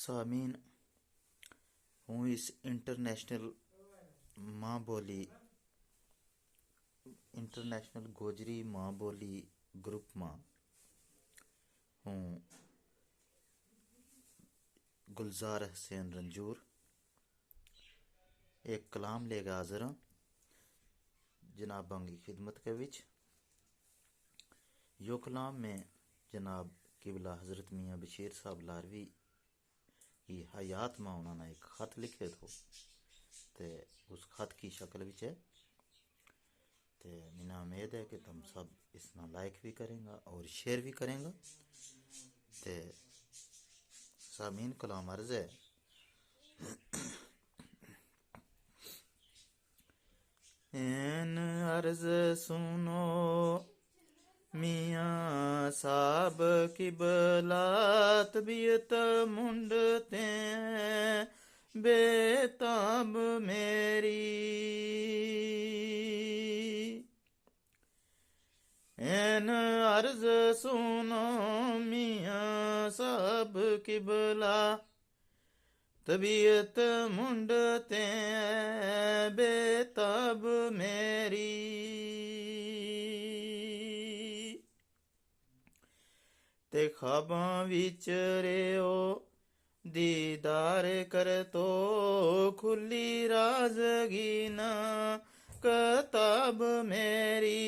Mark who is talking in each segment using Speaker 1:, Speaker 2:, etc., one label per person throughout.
Speaker 1: سامعین، ہوں اس انٹرنیشنل گوجری ماں بولی گروپ میں ہوں گلزار حسین رنجور ایک کلام لے کر حاضر ہوں جناب کی خدمت کے وچ۔ یو کلام میں جناب قبلہ حضرت میاں بشیر صاحب لاروی کی حیات میں انہوں نے ایک خط لکھے تھو تے اس خط کی شکل وچ ہے تے منا امید ہے کہ تم سب اس نا لائک بھی کریں گا اور شیئر بھی کریں گا۔ تے سامعین کلام عرض ہے: این عرض سنو میاں صاحب قبلہ طبیعت منڈتے ہیں بے تاب میری، این عرض سنو میاں صاحب قبلہ طبیعت منڈتے ہیں بے تاب میری، تے خواباں وچ رہو دیدار کر تو کھلی رازگی نہ کتاب میری،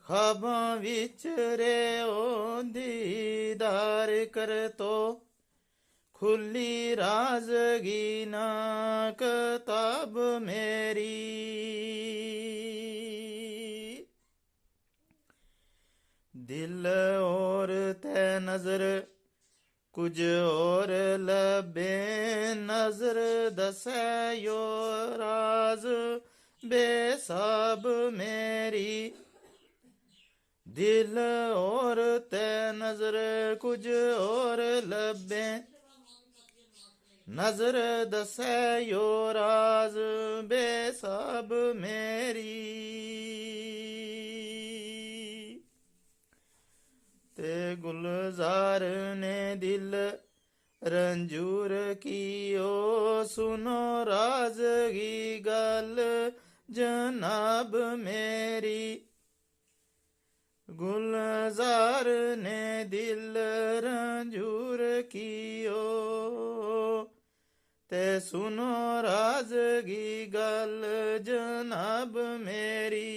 Speaker 1: خواباں وچ رہو دیدار کر تو کھلی رازگی نہ کتاب میری، دل اور تے نظر کچھ اور لبے نظر دسے یو راز بے صاب میری، دل اور تے نظر کچھ اور لبے نظر دسے یو راز بے صاب میری، تے گلزار نے دل رنجور کیو سنو رازگی گل جناب میری، گلزار نے دل رنجور کیو تے سنو رازگی گل جناب میری،